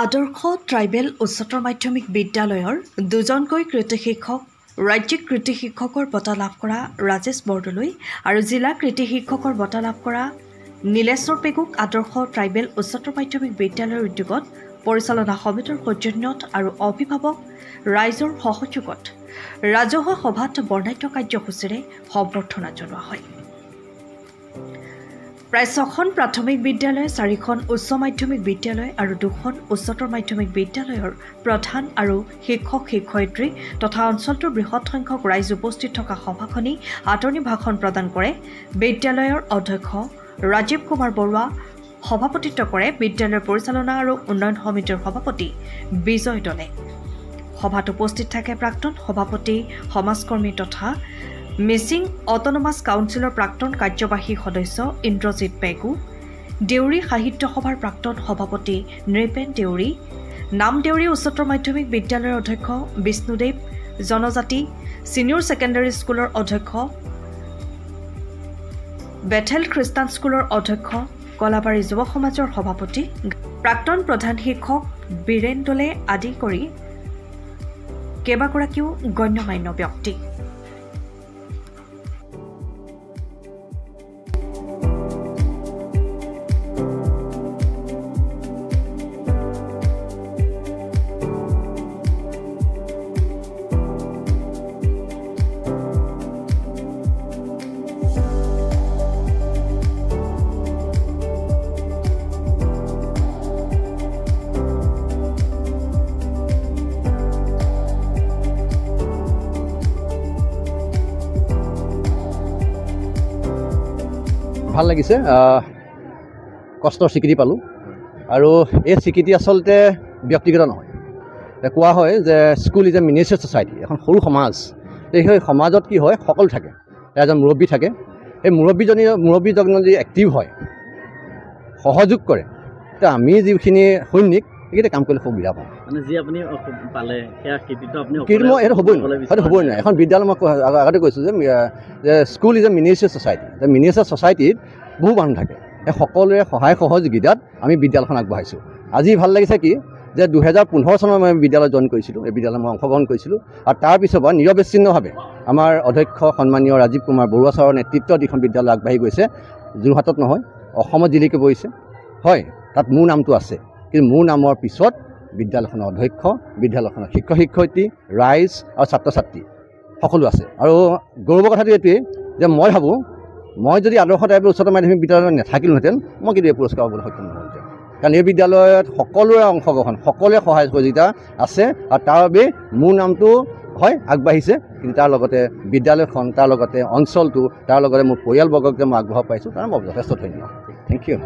আদৰ্শ ট্ৰাইবেল উচ্চতৰ মাধ্যমিক বিদ্যালয়ৰ দুজনকৈ কৃতি শিক্ষক ৰাজ্যিক কৃতি শিক্ষকৰ বঁটা লাভ কৰা ৰাজেশ বৰদলৈ আৰু জিলা কৃতি শিক্ষকৰ বঁটা লাভ কৰা নীলেশ্বৰ পেগুক আদৰ্শ ট্ৰাইবেল উচ্চতৰ মাধ্যমিক বিদ্যালয়ৰ উদ্যোগত পৰিচালনা সমিতিৰ সৌজন্যত আৰু অভিভাৱক ৰাইজৰ সহযোগত ৰাজহুৱা সভাত বৰ্ণাঢ্য কাৰ্যসূচীৰে সম্বৰ্ধনা জনোৱা হয়। প্ৰায় 6খন প্ৰাথমিক বিদ্যালয়, 4খন উচ্চ মাধ্যমিক বিদ্যালয় আৰু 2খন উচ্চতৰ মাধ্যমিক বিদ্যালয়ৰ প্ৰধান আৰু শিক্ষক-শিক্ষয়িত্ৰী তথা অঞ্চলটোৰ বৃহৎ সংখ্যক ৰাইজ উপস্থিত থকা সভাখনি আদৰণি ভাষণ প্ৰদান কৰে। বিদ্যালয়ৰ অধ্যক্ষ ৰাজীৱ কুমাৰ বৰুৱা সভাপতিত্ব কৰে বিদ্যালয়ৰ পৰিচালনা আৰু উন্নয়ন সমিতিৰ সভাপতি বিজয় দলে। সভাত উপস্থিত থাকে প্ৰাক্তন সভাপতি সমাজকৰ্মী তথা মিচিং অট'নমাছ কাউন্সিলৰ প্ৰাক্তন কাৰ্যবাহী সদস্য ইন্দ্ৰজিৎ পেগু, দেউৰী সাহিত্য সভাৰ প্ৰাক্তন সভাপতি নৃপেন দেউৰী, নামদেউৰী উচ্চতৰ মাধ্যমিক বিদ্যালয়ৰ অধ্যক্ষ বিষ্ণুদেৱ জনজাতি, ছিনিয়ৰ ছেকেণ্ডাৰী স্কুলৰ অধ্যক্ষ, বেথেল খ্ৰীষ্টান স্কুলৰ অধ্যক্ষ, কলাবাৰী যুৱ সমাজৰ সভাপতি, প্ৰাক্তন প্ৰধান শিক্ষক বীৰেন দলে আদি কৰি কেইবাগৰাকীও গণ্যমান্য ব্যক্তি। ভাল লাগিছে, কষ্টৰ স্বীকৃতি পালোঁ আৰু এই স্বীকৃতি আচলতে ব্যক্তিগত নহয়। কোৱা হয় যে school is a miniature society, এখন সৰু সমাজ। সেই সমাজত কি হয়, সকলো থাকে, এজন মুৰব্বী থাকে। সেই মুৰব্বীজন যদি এক্টিভ হয়, সহযোগ কৰে, তেতিয়া আমি যিখিনি সৈনিক সেইকেইটা কাম কৰিলে সুবিধা পাওঁ। মানে যি আপুনি পালে সেয়া কৃতিত্ব আপুনি এইটো হ'বই নোৱাৰে। এখন বিদ্যালয় মই আগতে কৈছোঁ যে school is a miniature society. Miniature ছ'চাইটিত বহু মানুহ থাকে, সেই সকলোৰে সহায় সহযোগিতাত আমি বিদ্যালয়খন আগবঢ়াইছোঁ। আজি ভাল লাগিছে কি যে 2015 চনত মই বিদ্যালয় জইন কৰিছিলোঁ, এই বিদ্যালয়ত মই অংশগ্ৰহণ কৰিছিলোঁ আৰু তাৰপিছৰ পৰা নিৰবিচ্ছিন্নভাৱে আমাৰ অধ্যক্ষ সন্মানীয় ৰাজীৱ কুমাৰ বৰুৱা ছাৰৰ নেতৃত্বত এইখন বিদ্যালয় আগবাঢ়ি গৈছে। যোৰহাটত নহয়, অসমত জিলিকি পৰিছে। হয়, তাত মোৰ নামটো আছে, কিন্তু মোৰ নামৰ পিছত বিদ্যালয়খনৰ অধ্যক্ষ, বিদ্যালয়খনৰ শিক্ষক শিক্ষয়িত্ৰী, ৰাইজ আৰু ছাত্ৰ ছাত্ৰী সকলো আছে। আৰু গৌৰৱৰ কথাটো এইটোৱেই যে মই ভাবোঁ, মই যদি আদৰ্শ ট্ৰাইবেল উচ্চতৰ মাধ্যমিক বিদ্যালয়ত নাথাকিলোহেঁতেন, মই কিন্তু এই পুৰস্কাৰ পাবলৈ সক্ষম নহ'লহেঁতেন। কাৰণ এই বিদ্যালয়ত সকলোৰে অংশগ্ৰহণ, সকলোৰে সহায় সহযোগিতা আছে আৰু তাৰ বাবে মোৰ নামটো হয় আগবাঢ়িছে, কিন্তু তাৰ লগতে বিদ্যালয়খন, তাৰ লগতে অঞ্চলটো, তাৰ লগতে মোৰ পৰিয়ালবৰ্গক যে মই আগবঢ়াব পাৰিছোঁ, তাৰ মই যথেষ্ট ধন্য। Thank U.